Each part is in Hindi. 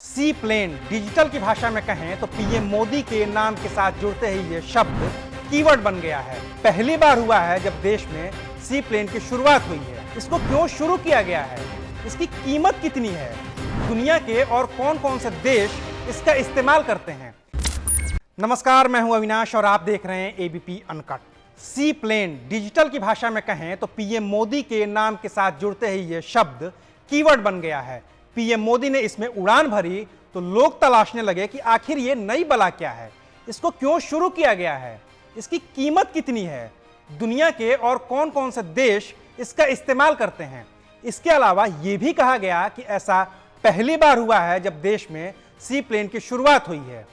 सी प्लेन डिजिटल की भाषा में कहें तो पीएम मोदी के नाम के साथ जुड़ते ही ये शब्द कीवर्ड बन गया है। पहली बार हुआ है जब देश में सी प्लेन की शुरुआत हुई है। इसको क्यों शुरू किया गया है, इसकी कीमत कितनी है, दुनिया के और कौन कौन से देश इसका इस्तेमाल करते हैं। नमस्कार, मैं हूं अविनाश और आप देख रहे हैं एबीपी अनकट। सी प्लेन डिजिटल की भाषा में कहें तो पीएम मोदी के नाम के साथ जुड़ते ही ये शब्द कीवर्ड बन गया है। पीएम मोदी ने इसमें उड़ान भरी तो लोग तलाशने लगे कि आखिर ये नई बला क्या है, इसको क्यों शुरू किया गया है, इसकी कीमत कितनी है, दुनिया के और कौन कौन से देश इसका इस्तेमाल करते हैं। इसके अलावा ये भी कहा गया कि ऐसा पहली बार हुआ है जब देश में सी प्लेन की शुरुआत हुई है।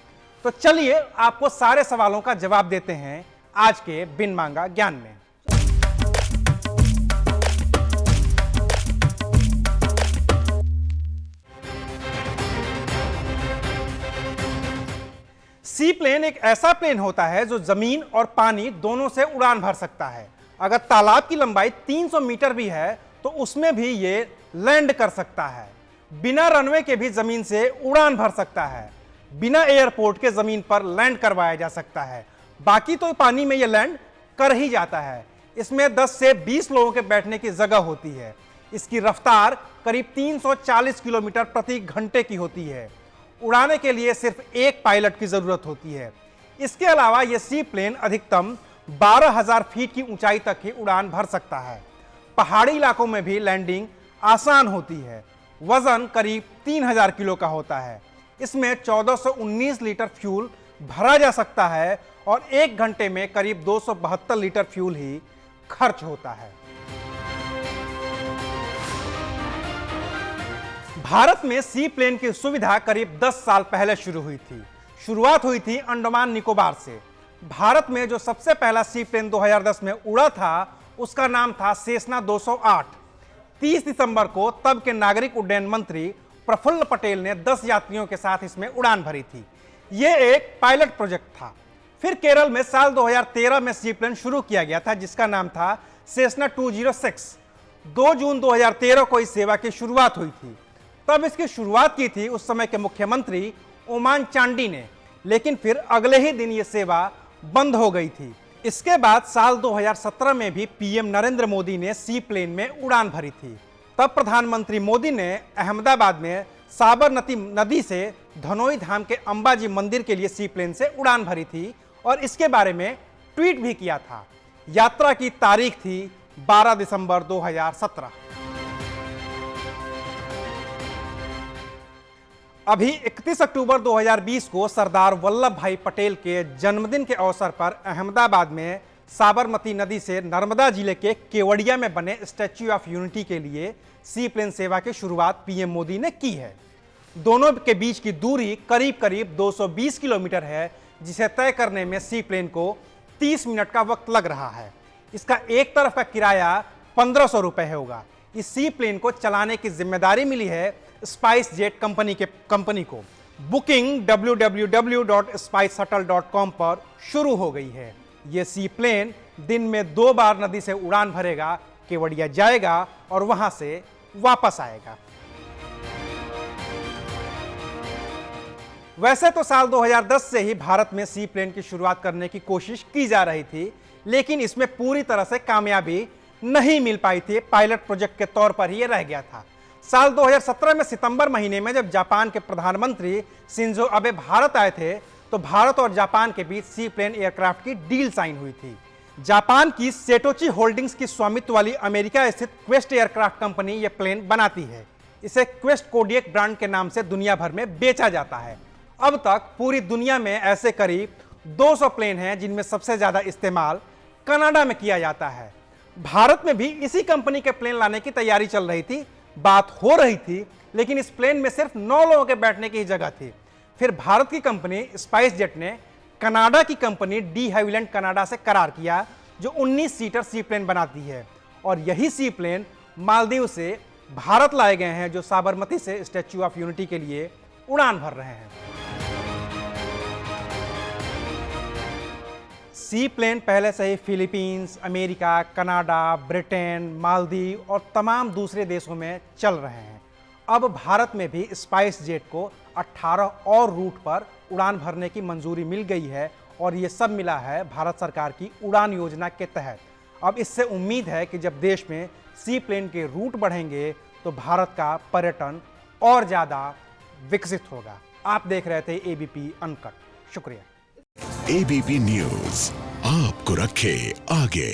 तो चलिए आपको सारे सवालों का जवाब देते हैं आज के बिन मांगा ज्ञान में। सी प्लेन एक ऐसा प्लेन होता है जो जमीन और पानी दोनों से उड़ान भर सकता है। अगर तालाब की लंबाई 300 मीटर भी है तो उसमें भी ये लैंड कर सकता है। बिना रनवे के भी जमीन से उड़ान भर सकता है। बिना एयरपोर्ट के जमीन पर लैंड करवाया जा सकता है। बाकी तो पानी में ये लैंड कर ही जाता है। इसमें 10 से 20 लोगों के बैठने की जगह होती है। इसकी रफ्तार करीब 340 किलोमीटर प्रति घंटे की होती है। उड़ाने के लिए सिर्फ एक पायलट की जरूरत होती है। इसके अलावा यह सी प्लेन अधिकतम 12,000 फीट की ऊंचाई तक ही उड़ान भर सकता है। पहाड़ी इलाकों में भी लैंडिंग आसान होती है। वजन करीब 3,000 किलो का होता है। इसमें 1419 लीटर फ्यूल भरा जा सकता है और 1 घंटे में करीब 272 लीटर फ्यूल ही खर्च होता है। भारत में सी प्लेन की सुविधा करीब 10 साल पहले शुरू हुई थी। शुरुआत हुई थी अंडमान निकोबार से। भारत में जो सबसे पहला सी प्लेन 2010 में उड़ा था उसका नाम था सेसना 208। 30 दिसंबर को तब के नागरिक उड्डयन मंत्री प्रफुल्ल पटेल ने 10 यात्रियों के साथ इसमें उड़ान भरी थी। यह एक पायलट प्रोजेक्ट था। फिर केरल में साल 2013 में सी प्लेन शुरू किया गया था जिसका नाम था सेसना 206। 2 जून 2013 को इस सेवा की शुरुआत हुई थी। तब इसकी शुरुआत की थी उस समय के मुख्यमंत्री ओमान चांडी ने, लेकिन फिर अगले ही दिन यह सेवा बंद हो गई थी। इसके बाद साल 2017 में भी पीएम नरेंद्र मोदी ने सी प्लेन में उड़ान भरी थी। तब प्रधानमंत्री मोदी ने अहमदाबाद में साबरमती नदी से धनोई धाम के अंबाजी मंदिर के लिए सी प्लेन से उड़ान भरी थी और इसके बारे में ट्वीट भी किया था। यात्रा की तारीख थी 12 दिसंबर 2017। अभी 31 अक्टूबर 2020 को सरदार वल्लभ भाई पटेल के जन्मदिन के अवसर पर अहमदाबाद में साबरमती नदी से नर्मदा जिले के केवड़िया में बने स्टैच्यू ऑफ यूनिटी के लिए सी प्लेन सेवा की शुरुआत पीएम मोदी ने की है। दोनों के बीच की दूरी करीब करीब 220 किलोमीटर है, जिसे तय करने में सी प्लेन को 30 मिनट का वक्त लग रहा है। इसका एक तरफ का किराया 1500 रुपये होगा। इस सी प्लेन को चलाने की जिम्मेदारी मिली है स्पाइस जेट कंपनी को। बुकिंग www.spiceshuttle.com पर शुरू हो गई है। यह सी प्लेन दिन में 2 बार नदी से उड़ान भरेगा, केवड़िया जाएगा और वहां से वापस आएगा। वैसे तो साल 2010 से ही भारत में सी प्लेन की शुरुआत करने की कोशिश की जा रही थी, लेकिन इसमें पूरी तरह से कामयाबी नहीं मिल पाई थी। पायलट प्रोजेक्ट के तौर पर ही यह रह गया था। साल 2017 में सितंबर महीने में जब जापान के प्रधानमंत्री शिंजो अबे भारत आए थे तो भारत और जापान के बीच सी प्लेन एयरक्राफ्ट की डील साइन हुई थी। जापान की सेटोची होल्डिंग्स की स्वामित्व वाली अमेरिका स्थित क्वेस्ट एयरक्राफ्ट कंपनी यह प्लेन बनाती है। इसे क्वेस्ट कोडियक ब्रांड के नाम से दुनिया भर में बेचा जाता है। अब तक पूरी दुनिया में ऐसे करीब 200 प्लेन हैं जिनमें सबसे ज्यादा इस्तेमाल कनाडा में किया जाता है। भारत में भी इसी कंपनी के प्लेन लाने की तैयारी चल रही थी, बात हो रही थी, लेकिन इस प्लेन में सिर्फ 9 लोगों के बैठने की जगह थी। फिर भारत की कंपनी स्पाइस जेट ने कनाडा की कंपनी डी हैविलैंड कनाडा से करार किया जो 19 सीटर सी प्लेन बनाती है और यही सी प्लेन मालदीव से भारत लाए गए हैं जो साबरमती से स्टैच्यू ऑफ यूनिटी के लिए उड़ान भर रहे हैं। सी प्लेन पहले से ही Philippines, America, Canada, Britain, Maldives और तमाम दूसरे देशों में चल रहे हैं। अब भारत में भी स्पाइस जेट को 18 और रूट पर उड़ान भरने की मंजूरी मिल गई है और ये सब मिला है भारत सरकार की उड़ान योजना के तहत। अब इससे उम्मीद है कि जब देश में सी प्लेन के रूट बढ़ेंगे तो भारत का पर्यटन और ज़्यादा विकसित होगा। आप देख रहे थे एबीपी अनकट। शुक्रिया। एबीपी न्यूज आपको रखे आगे।